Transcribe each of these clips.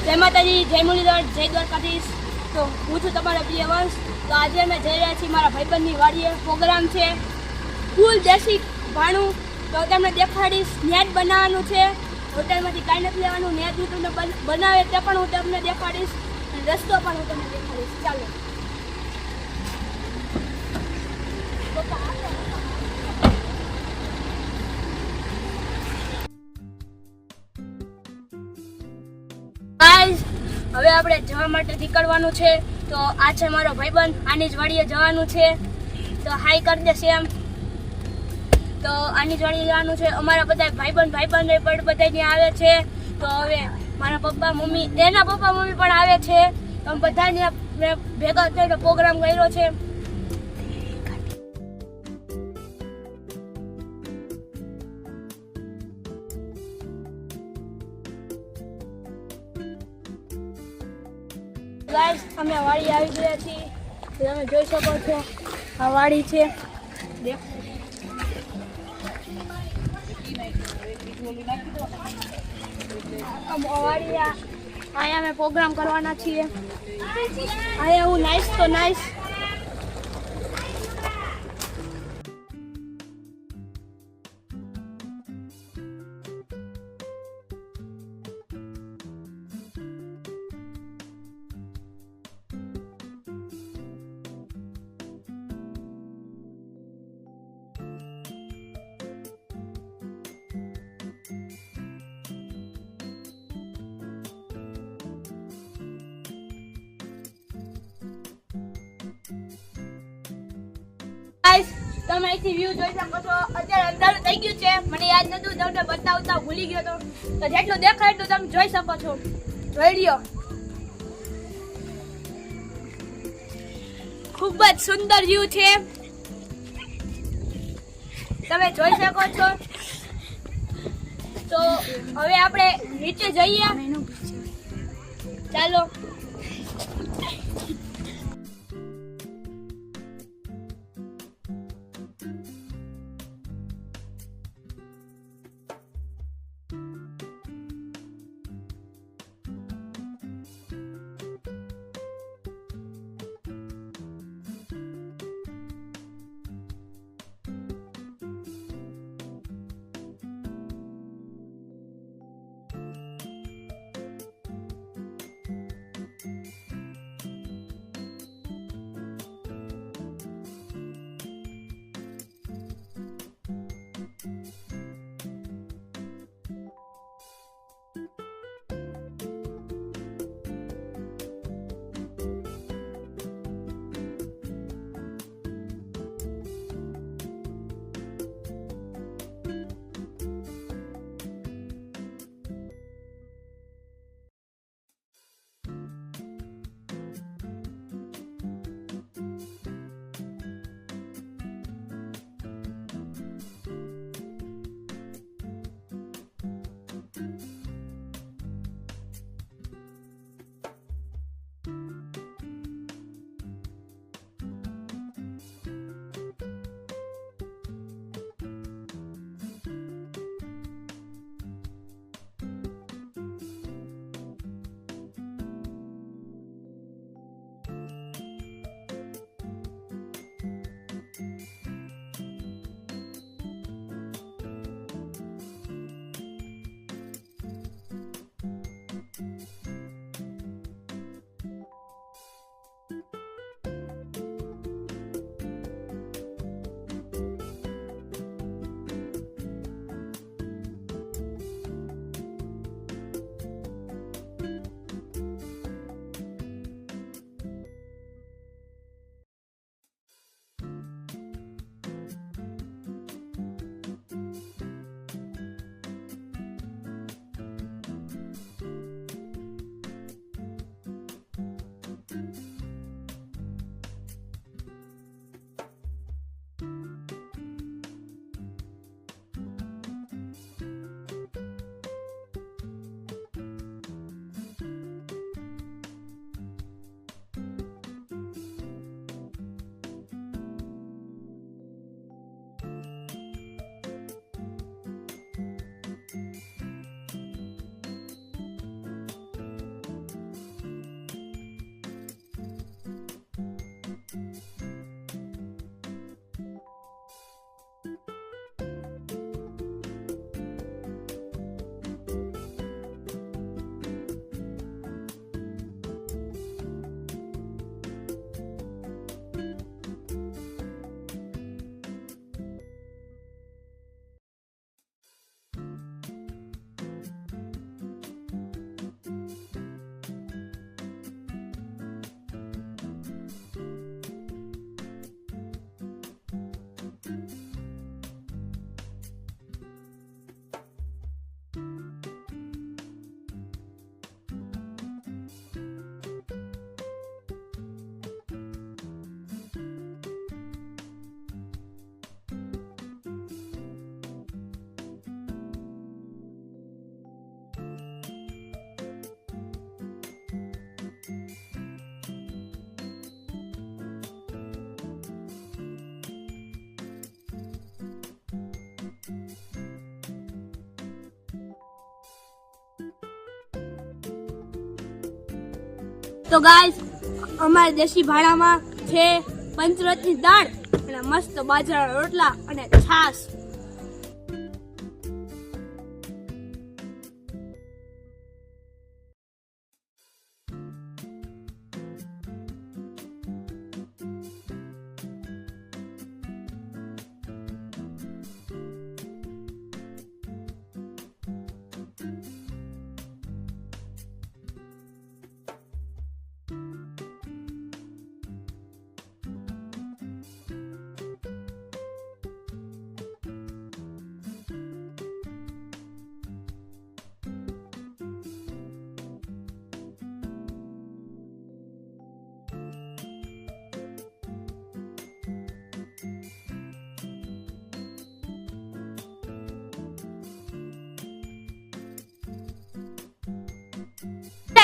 જય માતાજી, જય મુરલીધર, જય દ્વારકાધીશ। તો હું છું તમારા પ્રિય વંશ। તો આજે અમે જઈ રહ્યા છીએ મારા ભાઈબંધની વાડીએ। પ્રોગ્રામ છે ફૂલ દેશી ભાણું, તો તમને દેખાડીશ। નેટ બનાવવાનું છે, હોટલમાંથી કાંઈ નથી લેવાનું, નેટ હું તમને બનાવે તે પણ હું તમને દેખાડીશ, અને રસ્તો પણ હું તમને દેખાડીશ। ચાલો હવે આપણે જવા માટે નીકળવાનું છે। તો આ છે મારો ભાઈબંધ, આની જ વાડીએ જવાનું છે। તો હાઈ કરી દેશે એમ। તો આની જ વાડીએ જવાનું છે। અમારા બધા ભાઈબંધ પણ બધા ત્યાં આવે છે। તો હવે મારા પપ્પા મમ્મી, એના પપ્પા મમ્મી પણ આવે છે। તો અમે બધા ત્યાં ભેગા થઈને પ્રોગ્રામ કર્યો છે। ગાઈસ, અમે વાડી આવી ગયા છીએ। તમે જોઈ શકો છો આ વાડી છે। અહીંયા અમે પ્રોગ્રામ કરવાના છીએ। અહીંયા હું નાઈશ તો નાઈશ। તમે અહીંથી વ્યૂ જોઈ શકો છો। અત્યારે અંધારું થઈ ગયું છે, મને યાદ નતું તમને બતાવતા ભૂલી ગયો તો જેટલું દેખાય એટલું તમે જોઈ શકો છો। જોઈ લ્યો, ખૂબ જ સુંદર વ્યૂ છે, તમે જોઈ શકો છો। તો હવે આપણે નીચે જઈએ, ચાલો। તો ગાઈસ અમારા દેશી ભાણામાં છે પંચરત્ની દાળ અને મસ્ત બાજરાના રોટલા અને છાશ.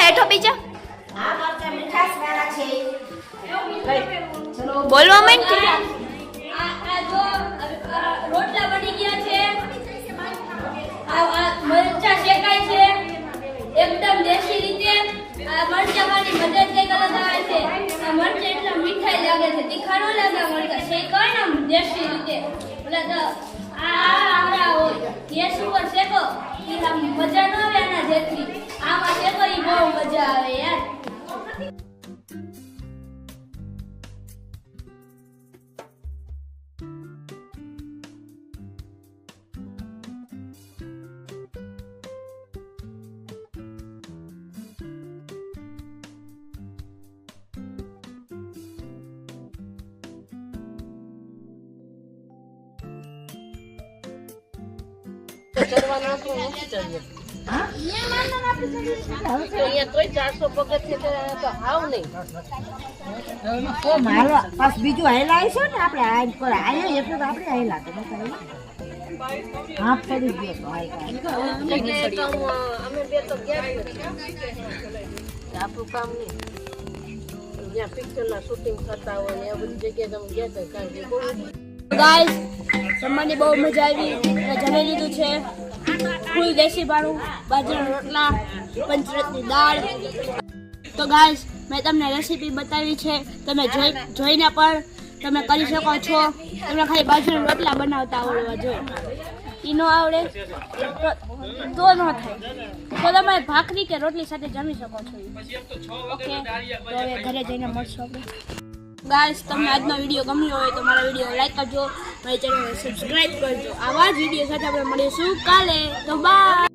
હેઠો બીજા બોલવા માંડ કે રોટલા બની ગયા છે. આ મરચા શેકાય છે એકદમ દેશી રીતે. આ મરચા વાળી મદદ કઈ અલગ આવે છે. આ મરચા એટલા મીઠાઈ લાગે છે, તીખા ન લાગે. મરચા શેકાય ને દેશી રીતે એટલે તો આ હોય ગેસ ઉપર શેકો એ મજા ન આવે આના જેટલી. આમાં શેકો એ બહુ મજા આવે યાર. બીજું હેલાય છે ને આપણે એટલે તો આપણે હેલાતો હા પડી ગયો અમે બે તો ગયા આપણું કામ નહીં. જ્યાં પિક્ચરના શૂટિંગ થતા હોય ને એ બધી જગ્યાએ તમે ગયા હતા કારણ કે ગાઈસ જમવાની બહુ મજા આવી. જમી લીધું છે ફૂલ દેશી ભાણું, બાજરાના રોટલા, પંચરત્ની દાળ. તો ગાઈસ મેં તમને રેસીપી બતાવી છે, તમે જોઈને પણ તમે કરી શકો છો. તમને ખાલી બાજરાના રોટલા બનાવતા આવડવા જોઈએ. એ ન આવડે તો ન થાય તો તમે ભાખરી કે રોટલી સાથે જમી શકો છો. ઓકે તો હવે ઘરે જઈને મળશું આપણે. ગાઈસ તમને આજનો વિડીયો ગમ્યો હોય તો મારા વિડીયો લાઈક કરજો, મારી ચેનલને સબસ્ક્રાઇબ કરજો. આવા જ વિડીયો સાથે આપણે મળીશું કાલે. તો બાય.